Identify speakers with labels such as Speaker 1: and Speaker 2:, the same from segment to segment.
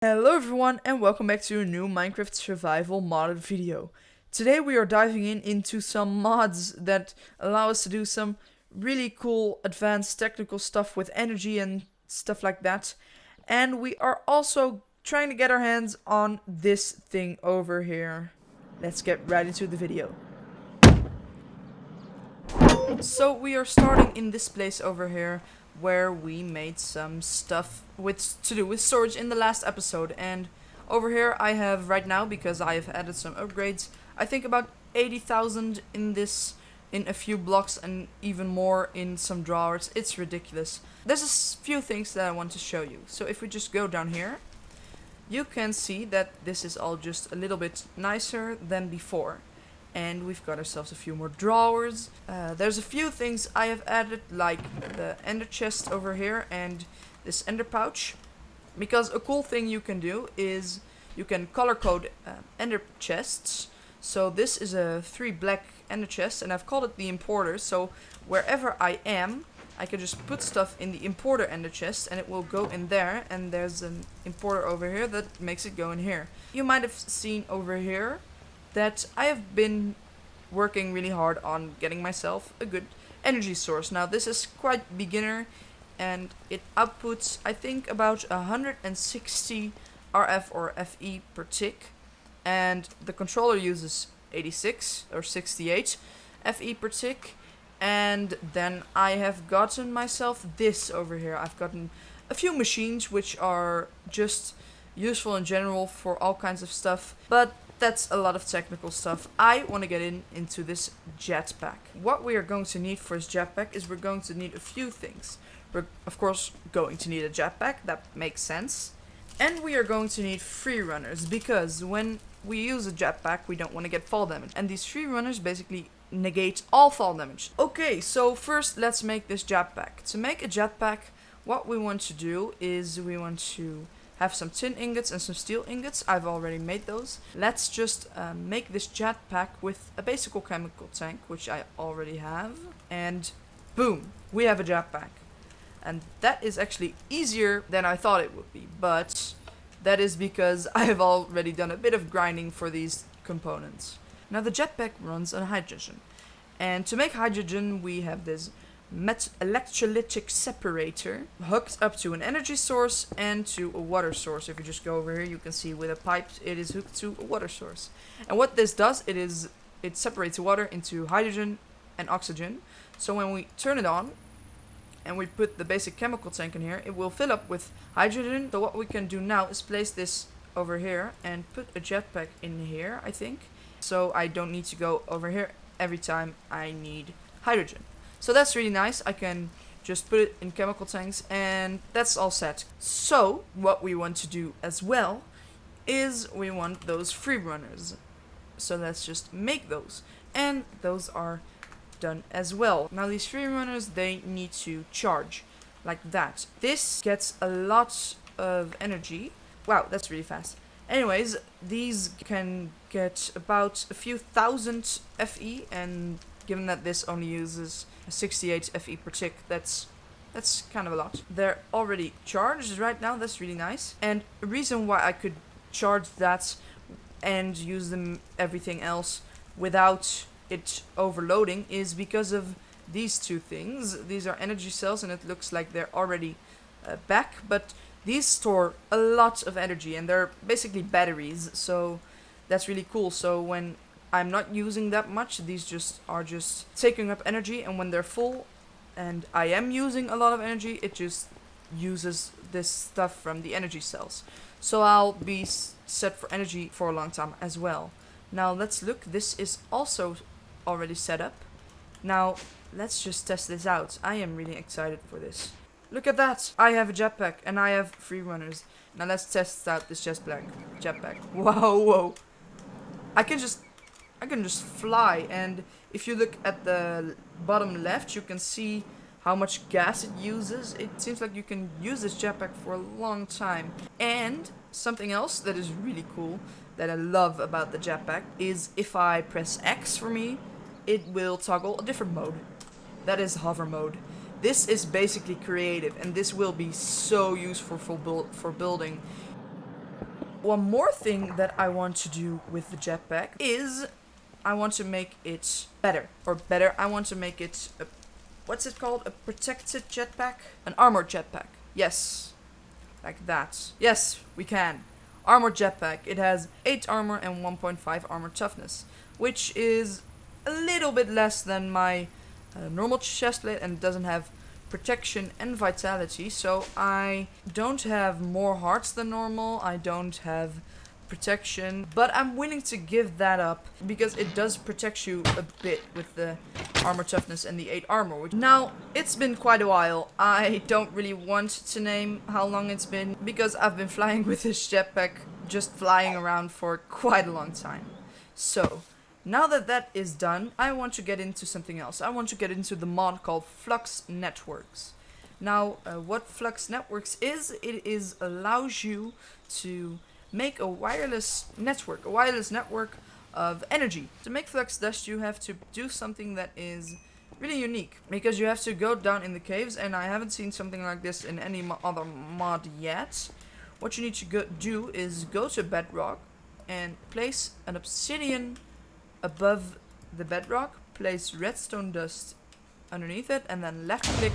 Speaker 1: Hello everyone and welcome back to a new Minecraft survival modded video. Today we are diving into some mods that allow us to do some really cool advanced technical stuff with energy and stuff like that. And we are also trying to get our hands on this thing over here. Let's get right into the video. So we are starting in this place over here where we made some stuff to do with storage in the last episode, and over here I have right now, because I have added some upgrades, I think about 80,000 in a few blocks and even more in some drawers. It's ridiculous. There's a few things that I want to show you. So if we just go down here, you can see that this is all just a little bit nicer than before. And we've got ourselves a few more drawers. There's a few things I have added, like the ender chest over here and this ender pouch. Because a cool thing you can do is you can color code ender chests. So this is a 3 black ender chest, and I've called it the importer. So wherever I am, I can just put stuff in the importer ender chest and it will go in there. And there's an importer over here that makes it go in here. You might have seen over here that I have been working really hard on getting myself a good energy source. Now this is quite beginner and it outputs I think about 160 RF or FE per tick, and the controller uses 86 or 68 FE per tick. And then I have gotten myself this over here. I've gotten a few machines which are just useful in general for all kinds of stuff, but that's a lot of technical stuff. I want to get into this jetpack. What we are going to need for this jetpack is we're going to need a few things. We're of course going to need a jetpack, that makes sense. And we are going to need free runners, because when we use a jetpack we don't want to get fall damage. And these free runners basically negate all fall damage. Okay, so first let's make this jetpack. To make a jetpack, what we want to do is we want to have some tin ingots and some steel ingots. I've already made those. Let's just make this jetpack with a basic chemical tank, which I already have. And boom, we have a jetpack. And that is actually easier than I thought it would be. But that is because I have already done a bit of grinding for these components. Now the jetpack runs on hydrogen. And to make hydrogen we have this electrolytic separator hooked up to an energy source and to a water source. If you just go over here you can see with a pipe it is hooked to a water source. And what this does, it separates water into hydrogen and oxygen. So when we turn it on and we put the basic chemical tank in here, it will fill up with hydrogen. So what we can do now is place this over here and put a jetpack in here, I think. So I don't need to go over here every time I need hydrogen. So that's really nice. I can just put it in chemical tanks and that's all set. So what we want to do as well is we want those free runners. So let's just make those. And those are done as well. Now these free runners, they need to charge like that. This gets a lot of energy. Wow, that's really fast. Anyways, these can get about a few thousand FE, and given that this only uses 68 FE per tick, that's kind of a lot. They're already charged right now, that's really nice. And a reason why I could charge that and use them everything else without it overloading is because of these two things. These are energy cells and it looks like they're already back, but these store a lot of energy and they're basically batteries, so that's really cool. So when I'm not using that much, these are just taking up energy, and when they're full and I am using a lot of energy, it just uses this stuff from the energy cells. So I'll be set for energy for a long time as well. Now let's look. This is also already set up. Now let's just test this out. I am really excited for this. Look at that! I have a jetpack and I have free runners. Now let's test out this jetpack. Whoa! I can just fly, and if you look at the bottom left, you can see how much gas it uses. It seems like you can use this jetpack for a long time. And something else that is really cool that I love about the jetpack is if I press X for me, it will toggle a different mode. That is hover mode. This is basically creative, and this will be so useful for building. one more thing that I want to do with the jetpack is I want to make it better. Or better, I want to make it a, what's it called? A protected jetpack? An armored jetpack. Yes. Like that. Yes, we can. Armored jetpack. It has 8 armor and 1.5 armor toughness, which is a little bit less than my normal chestplate, and it doesn't have protection and vitality, so I don't have more hearts than normal. I don't have protection, but I'm willing to give that up because it does protect you a bit with the armor toughness and the 8 armor. Now, it's been quite a while. I don't really want to name how long it's been because I've been flying with this jetpack, just flying around for quite a long time. So, now that that is done, I want to get into something else. I want to get into the mod called Flux Networks. Now, what Flux Networks is, it allows you to make a wireless network of energy. To make flux dust, you have to do something that is really unique, because you have to go down in the caves, and I haven't seen something like this in any other mod yet. What you need to do is go to bedrock and place an obsidian above the bedrock, place redstone dust underneath it, and then left click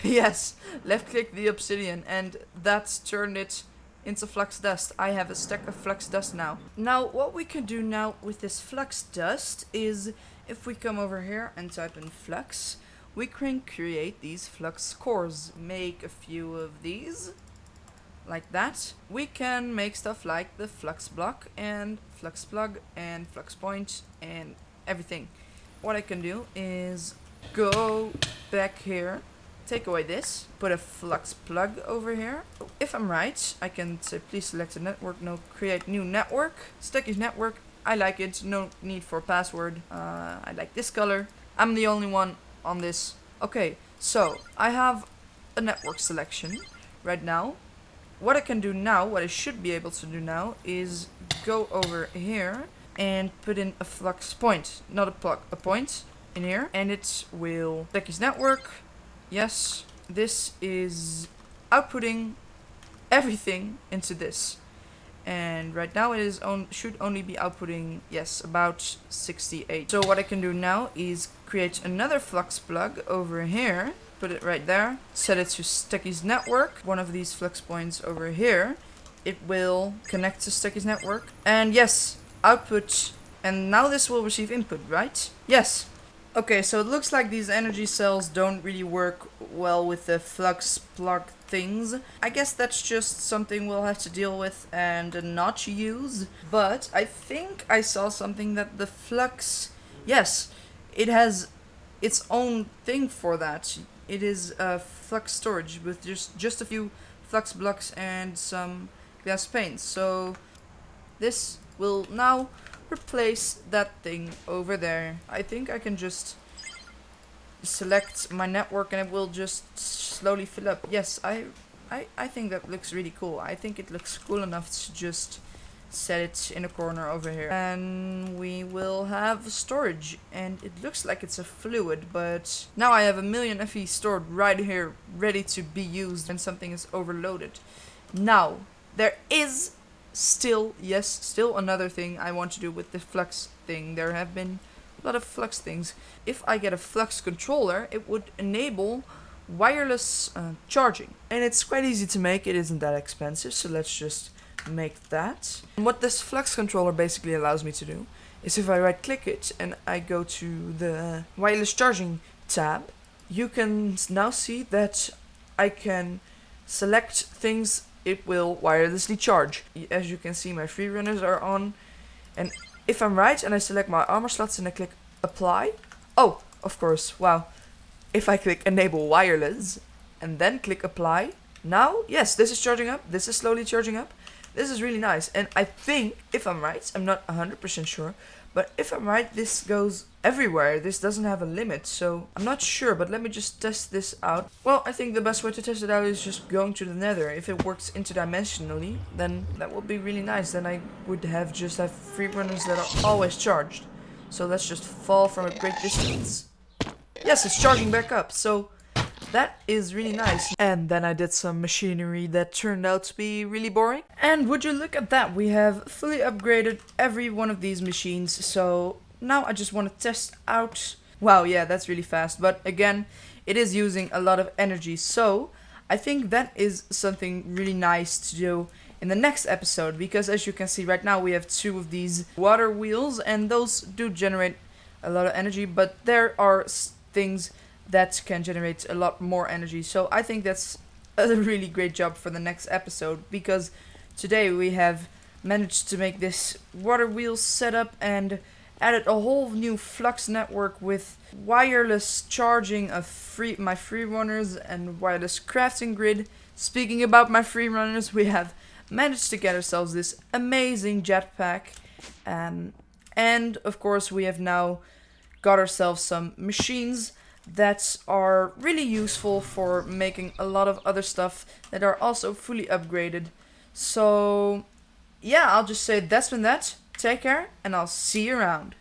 Speaker 1: yes, left click the obsidian, and that's turned it into flux dust. I have a stack of flux dust now. Now what we can do now with this flux dust is, if we come over here and type in flux, we can create these flux cores. Make a few of these like that. We can make stuff like the flux block and flux plug and flux point and everything. What I can do is go back here, take away this, put a flux plug over here. If I'm right, I can say please select a network, no, create new network, Sticky's network. I like it, no need for password. I like this color. I'm the only one on this. Okay, so I have a network selection right now. What I can do now, what I should be able to do now, is go over here and put in a flux point, not a plug, a point in here, and it will check his network. Yes, this is outputting everything into this, and right now it is should only be outputting, yes, about 68. So what I can do now is create another flux plug over here. Put it right there, set it to Sticky's network, one of these flux points over here. It will connect to Sticky's network, and yes, output, and now this will receive input, right? Yes. Okay, so it looks like these energy cells don't really work well with the flux plug things. I guess that's just something we'll have to deal with and not use, but I think I saw something that the flux, yes, it has its own thing for that. It is a flux storage with just a few flux blocks and some glass panes. So this will now replace that thing over there. I think I can just select my network and it will just slowly fill up. Yes, I think that looks really cool. I think it looks cool enough to just set it in a corner over here, and we will have storage, and it looks like it's a fluid, but now I have 1,000,000 FE stored right here, ready to be used when something is overloaded. Now there is still another thing I want to do with the flux thing. There have been a lot of flux things. If I get a flux controller, it would enable wireless charging, and it's quite easy to make. It isn't that expensive, so let's just make that. And what this flux controller basically allows me to do is, if I right click it and I go to the wireless charging tab, you can now see that I can select things it will wirelessly charge. As you can see, my free runners are on, and if I'm right and I select my armor slots and I click apply, oh, of course, wow, if I click enable wireless and then click apply, now yes, this is charging up, this is slowly charging up. This is really nice, and I think, if I'm right, I'm not 100% sure, but if I'm right, this goes everywhere. This doesn't have a limit, so I'm not sure, but let me just test this out. Well, I think the best way to test it out is just going to the nether. If it works interdimensionally, then that would be really nice. Then I would just have free runners that are always charged. So let's just fall from a great distance. Yes, it's charging back up, so That is really nice. And then I did some machinery that turned out to be really boring. And would you look at that, we have fully upgraded every one of these machines. So now I just want to test out. Wow, yeah, that's really fast. But again, it is using a lot of energy. So I think that is something really nice to do in the next episode. Because as you can see right now, we have 2 of these water wheels. And those do generate a lot of energy. But there are things that can generate a lot more energy. So I think that's a really great job for the next episode, because today we have managed to make this water wheel setup and added a whole new flux network with wireless charging of my free runners and wireless crafting grid. Speaking about my free runners, we have managed to get ourselves this amazing jetpack, and of course we have now got ourselves some machines that are really useful for making a lot of other stuff that are also fully upgraded. So yeah, I'll just say that's been that. Take care, and I'll see you around.